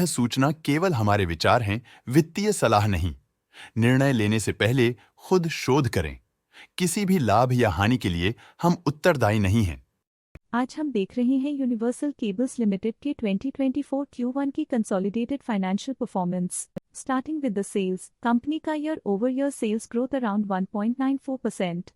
सूचना केवल हमारे विचार हैं, वित्तीय सलाह नहीं। निर्णय लेने से पहले खुद शोध करें। किसी भी लाभ या हानि के लिए हम उत्तरदायी नहीं हैं। आज हम देख रहे हैं यूनिवर्सल केबल्स लिमिटेड के 2024 Q1 की consolidated financial performance. Starting with the sales, company का year over year sales growth around 1.94%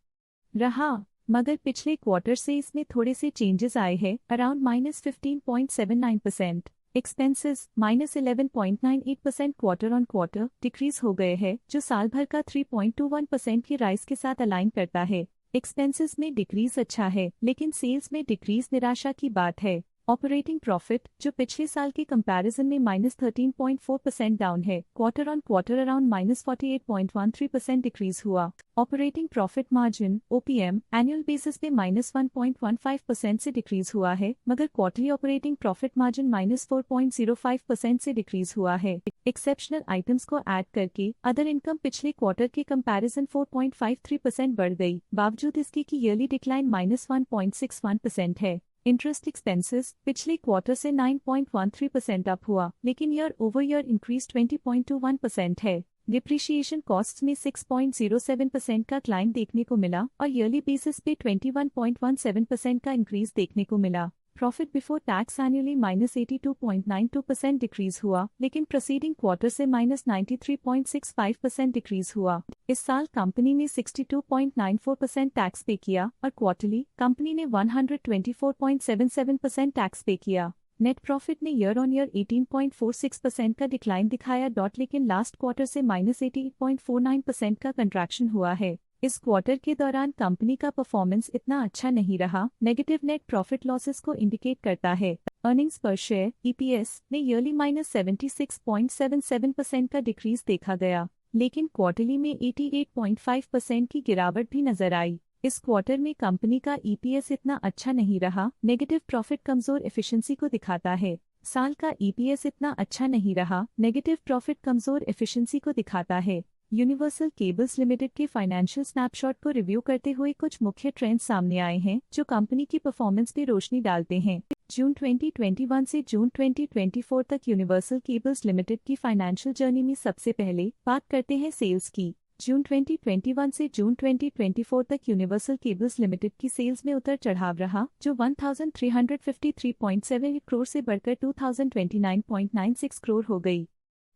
रहा, मगर पिछले क्वार्टर से इसमें थोड़े से चेंजेस आए हैं, around -15.79%। Expenses -11.98% quarter on quarter decrease हो गए हैं, जो साल भर का 3.21% की राइज के साथ अलाइन करता है। एक्सपेंसेस में डिक्रीज अच्छा है, लेकिन सेल्स में डिक्रीज निराशा की बात है। ऑपरेटिंग प्रॉफिट, जो पिछले साल के कंपैरिजन में -13.4% डाउन है, quarter on quarter around -48.13% decrease हुआ। Operating profit margin (OPM) annual basis पे -1.15% से डिक्रीज हुआ है, मगर क्वार्टरली ऑपरेटिंग प्रॉफिट मार्जिन -4.05% से डिक्रीज हुआ है। एक्सेप्शनल आइटम्स को ऐड करके अदर इनकम पिछले क्वार्टर के कंपैरिजन 4.53% बढ़ गई, बावजूद इसके की ईयरली डिक्लाइन -1.61% है। इंटरेस्ट एक्सपेंसेस पिछले क्वार्टर से 9.13% अप हुआ, लेकिन ईयर ओवर ईयर इंक्रीज 20.21% है। डिप्रिशिएशन कॉस्ट्स में 6.07% का क्लाइम देखने को मिला और ईयरली बेसिस पे 21.17% का इंक्रीज देखने को मिला। Profit before tax annually -82.92% decrease हुआ, लेकिन प्रीसीडिंग क्वार्टर से -93.65% डिक्रीज हुआ। इस साल कंपनी ने 62.94% टैक्स पे किया और क्वार्टरली कंपनी ने 124.77% टैक्स पे किया। नेट प्रॉफिट ने ईयर ऑन ईयर 18.46% का डिक्लाइन दिखाया, लेकिन लास्ट क्वार्टर से -88.49% का कंट्रैक्शन हुआ है। इस क्वार्टर के दौरान कंपनी का परफॉर्मेंस इतना अच्छा नहीं रहा, नेगेटिव नेट प्रॉफिट लॉसेस को इंडिकेट करता है। अर्निंग्स पर शेयर (EPS) ने ईयरली -76.77% का डिक्रीज देखा गया, लेकिन क्वार्टरली में 88.5% की गिरावट भी नजर आई। इस क्वार्टर में कंपनी का EPS इतना अच्छा नहीं रहा, नेगेटिव प्रॉफिट कमजोर एफिशिएंसी को दिखाता है। साल का EPS इतना अच्छा नहीं रहा, नेगेटिव प्रॉफिट कमजोर एफिशिएंसी को दिखाता है। यूनिवर्सल केबल्स लिमिटेड के फाइनेंशियल स्नैपशॉट को रिव्यू करते हुए कुछ मुख्य ट्रेंड्स सामने आए हैं, जो कंपनी की परफॉर्मेंस पे रोशनी डालते हैं। जून 2021 से जून 2024 तक यूनिवर्सल केबल्स लिमिटेड की फाइनेंशियल जर्नी में सबसे पहले बात करते हैं सेल्स की। जून 2021 से जून 2024 तक यूनिवर्सल केबल्स लिमिटेड की सेल्स में उतर चढ़ाव रहा, जो 1353.7 करोड़ से बढ़कर 2029.96 करोड़ हो गई।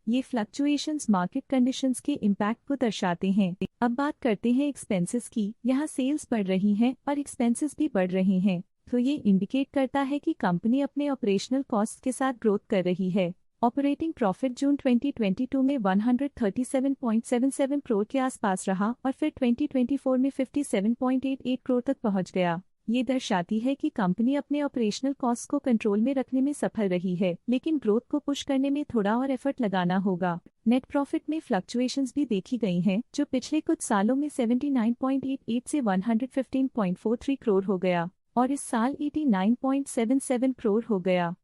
ये फ्लक्चुएशंस मार्केट कंडीशंस के इम्पैक्ट को दर्शाते हैं। अब बात करते हैं एक्सपेंसेस की। यहाँ सेल्स बढ़ रही हैं और एक्सपेंसेस भी बढ़ रहे हैं, तो ये इंडिकेट करता है कि कंपनी अपने ऑपरेशनल कॉस्ट के साथ ग्रोथ कर रही है। ऑपरेटिंग प्रॉफिट जून 2022 में 137.77 करोड़ के आसपास रहा और फिर 2024 में 57.88 करोड़ तक पहुंच गया। ये दर्शाती है कि कंपनी अपने ऑपरेशनल कॉस्ट को कंट्रोल में रखने में सफल रही है, लेकिन ग्रोथ को पुश करने में थोड़ा और एफर्ट लगाना होगा। नेट प्रॉफिट में फ्लक्चुएशंस भी देखी गई हैं, जो पिछले कुछ सालों में 79.88 से 115.43 करोड़ हो गया और इस साल 89.77 करोड़ हो गया।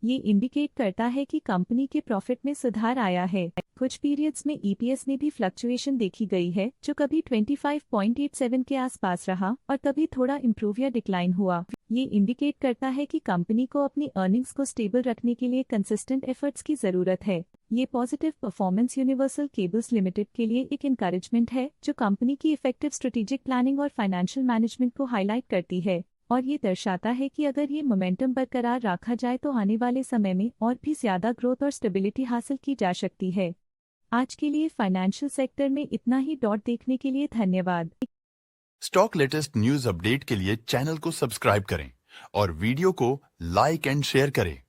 ये इंडिकेट करता है कि कंपनी के प्रॉफिट में सुधार आया है। कुछ पीरियड्स में EPS में भी फ्लक्चुएशन देखी गई है, जो कभी 25.87 के आसपास रहा और कभी थोड़ा इम्प्रूव या डिक्लाइन हुआ। ये इंडिकेट करता है कि कंपनी को अपनी अर्निंग्स को स्टेबल रखने के लिए कंसिस्टेंट एफर्ट्स की जरूरत है। ये positive performance universal cables limited के लिए एक एनकरेजमेंट है, जो कंपनी की इफेक्टिव स्ट्रेटेजिक प्लानिंग और फाइनेंशियल मैनेजमेंट को हाईलाइट करती है, और ये दर्शाता है कि अगर ये मोमेंटम बरकरार रखा जाए तो आने वाले समय में और भी ज्यादा ग्रोथ और स्टेबिलिटी हासिल की जा सकती है। आज के लिए फाइनेंशियल सेक्टर में इतना ही। देखने के लिए धन्यवाद। स्टॉक लेटेस्ट न्यूज अपडेट के लिए चैनल को सब्सक्राइब करें और वीडियो को लाइक एंड शेयर करें।